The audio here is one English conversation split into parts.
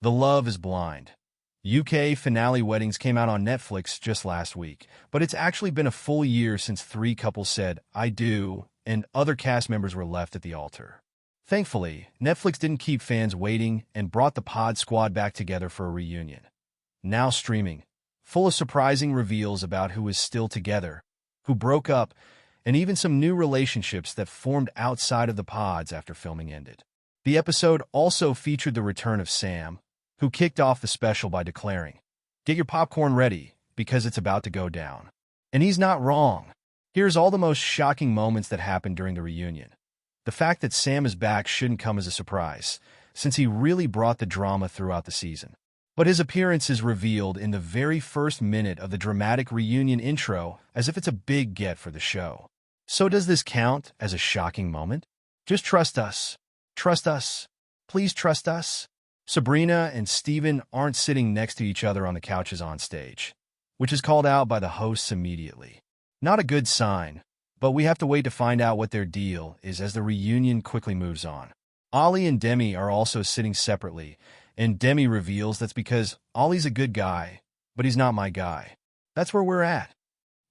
The Love is Blind. UK finale weddings came out on Netflix just last week, but it's actually been a full year since 3 couples said, "I do," and other cast members were left at the altar. Thankfully, Netflix didn't keep fans waiting and brought the Pod Squad back together for a reunion. Now streaming, full of surprising reveals about who is still together, who broke up, and even some new relationships that formed outside of the pods after filming ended. The episode also featured the return of Sam, who kicked off the special by declaring, "Get your popcorn ready, because it's about to go down." And he's not wrong. Here's all the most shocking moments that happened during the reunion. The fact that Sam is back shouldn't come as a surprise, since he really brought the drama throughout the season. But his appearance is revealed in the very first minute of the dramatic reunion intro as if it's a big get for the show. So does this count as a shocking moment? Just trust us. Trust us. Please trust us. Sabrina and Steven aren't sitting next to each other on the couches on stage, which is called out by the hosts immediately. Not a good sign, but we have to wait to find out what their deal is as the reunion quickly moves on. Ollie and Demi are also sitting separately, and Demi reveals that's because Ollie's a good guy, but he's not my guy. That's where we're at.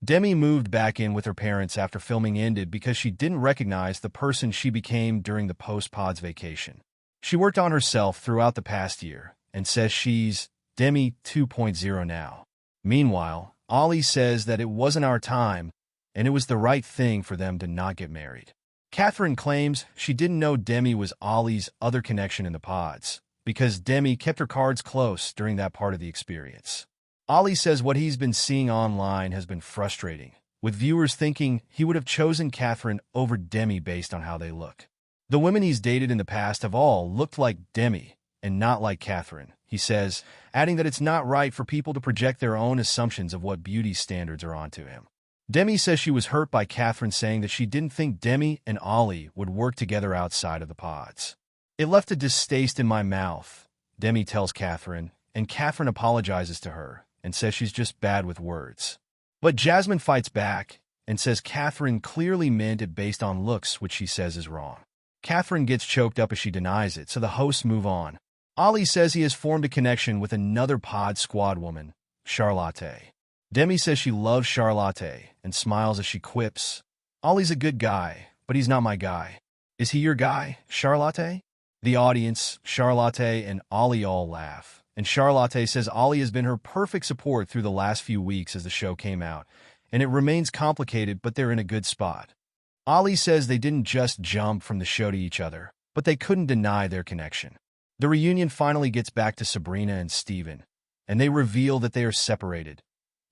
Demi moved back in with her parents after filming ended because she didn't recognize the person she became during the post-pods vacation. She worked on herself throughout the past year and says she's Demi 2.0 now. Meanwhile, Ollie says that it wasn't our time and it was the right thing for them to not get married. Catherine claims she didn't know Demi was Ollie's other connection in the pods because Demi kept her cards close during that part of the experience. Ollie says what he's been seeing online has been frustrating, with viewers thinking he would have chosen Catherine over Demi based on how they look. The women he's dated in the past have all looked like Demi and not like Catherine, he says, adding that it's not right for people to project their own assumptions of what beauty standards are onto him. Demi says she was hurt by Catherine saying that she didn't think Demi and Ollie would work together outside of the pods. "It left a distaste in my mouth," Demi tells Catherine, and Catherine apologizes to her and says she's just bad with words. But Jasmine fights back and says Catherine clearly meant it based on looks, which she says is wrong. Catherine gets choked up as she denies it, so the hosts move on. Ollie says he has formed a connection with another Pod Squad woman, Charlotte. Demi says she loves Charlotte and smiles as she quips, "Ollie's a good guy, but he's not my guy." "Is he your guy, Charlotte?" The audience, Charlotte, and Ollie all laugh, and Charlotte says Ollie has been her perfect support through the last few weeks as the show came out, and it remains complicated, but they're in a good spot. Ollie says they didn't just jump from the show to each other, but they couldn't deny their connection. The reunion finally gets back to Sabrina and Steven, and they reveal that they are separated,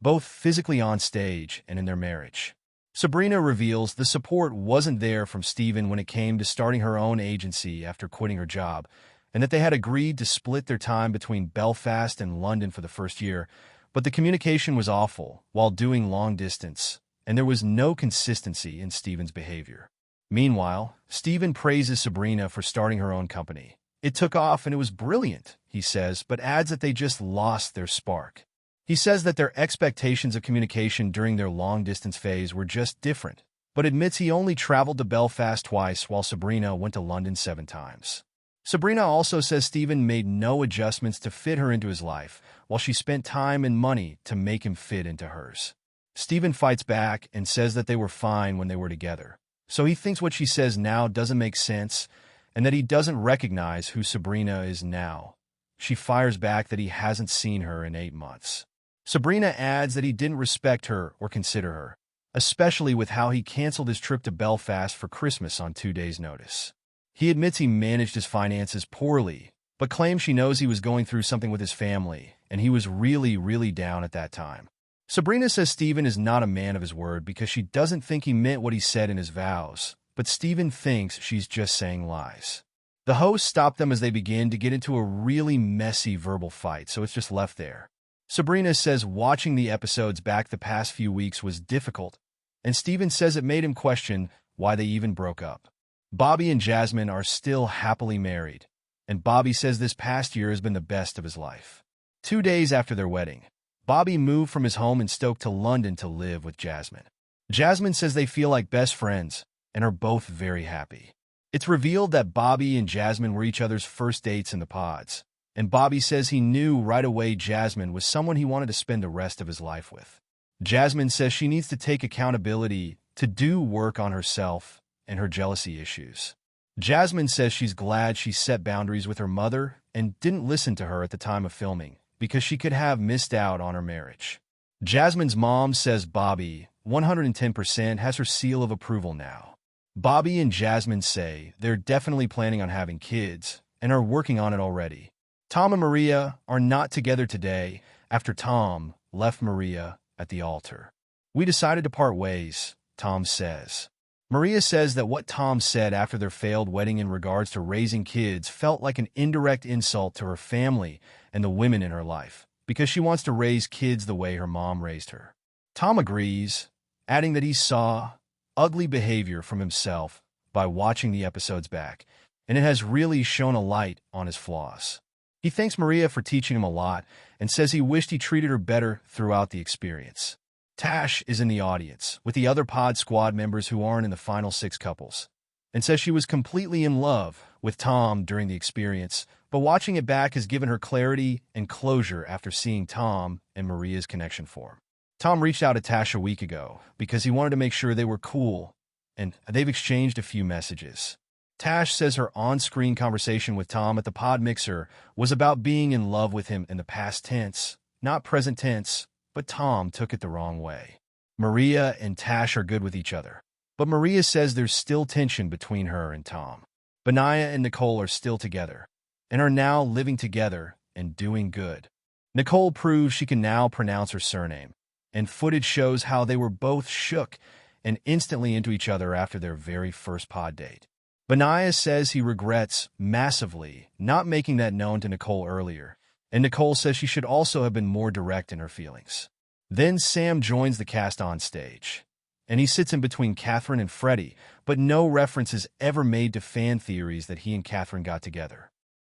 both physically on stage and in their marriage. Sabrina reveals the support wasn't there from Steven when it came to starting her own agency after quitting her job, and that they had agreed to split their time between Belfast and London for the first year, but the communication was awful while doing long distance, and there was no consistency in Steven's behavior. Meanwhile, Steven praises Sabrina for starting her own company. "It took off and it was brilliant," he says, but adds that they just lost their spark. He says that their expectations of communication during their long-distance phase were just different, but admits he only traveled to Belfast twice while Sabrina went to London 7 times. Sabrina also says Steven made no adjustments to fit her into his life, while she spent time and money to make him fit into hers. Steven fights back and says that they were fine when they were together, so he thinks what she says now doesn't make sense and that he doesn't recognize who Sabrina is now. She fires back that he hasn't seen her in 8 months. Sabrina adds that he didn't respect her or consider her, especially with how he canceled his trip to Belfast for Christmas on 2 days' notice. He admits he managed his finances poorly, but claims she knows he was going through something with his family, and he was really down at that time. Sabrina says Steven is not a man of his word because she doesn't think he meant what he said in his vows, but Steven thinks she's just saying lies. The hosts stop them as they begin to get into a really messy verbal fight, so it's just left there. Sabrina says watching the episodes back the past few weeks was difficult, and Steven says it made him question why they even broke up. Bobby and Jasmine are still happily married, and Bobby says this past year has been the best of his life. 2 days after their wedding, Bobby moved from his home in Stoke to London to live with Jasmine. Jasmine says they feel like best friends and are both very happy. It's revealed that Bobby and Jasmine were each other's first dates in the pods, And Bobby says he knew right away Jasmine was someone he wanted to spend the rest of his life with. Jasmine says she needs to take accountability to do work on herself and her jealousy issues. Jasmine says she's glad she set boundaries with her mother and didn't listen to her at the time of filming because she could have missed out on her marriage. Jasmine's mom says Bobby, 110%, has her seal of approval now. Bobby and Jasmine say they're definitely planning on having kids and are working on it already. Tom and Maria are not together today after Tom left Maria at the altar. We decided to part ways, Tom says. Maria says that what Tom said after their failed wedding in regards to raising kids felt like an indirect insult to her family and the women in her life, because she wants to raise kids the way her mom raised her. Tom agrees, adding that he saw ugly behavior from himself by watching the episodes back, and it has really shone a light on his flaws. He thanks Maria for teaching him a lot and says he wished he treated her better throughout the experience. Tash is in the audience with the other pod squad members who aren't in the final 6 couples, and says she was completely in love with Tom during the experience, but watching it back has given her clarity and closure after seeing Tom and Maria's connection form. Tom reached out to Tash a week ago because he wanted to make sure they were cool, and they've exchanged a few messages. Tash says her on-screen conversation with Tom at the pod mixer was about being in love with him in the past tense, not present tense, but Tom took it the wrong way. Maria and Tash are good with each other, but Maria says there's still tension between her and Tom. Benaya and Nicole are still together and are now living together and doing good. Nicole proves she can now pronounce her surname, and footage shows how they were both shook and instantly into each other after their very first pod date. Benaya says he regrets massively not making that known to Nicole earlier, and Nicole says she should also have been more direct in her feelings. Then Sam joins the cast on stage, and he sits in between Catherine and Freddie, but no reference is ever made to fan theories that he and Catherine got together.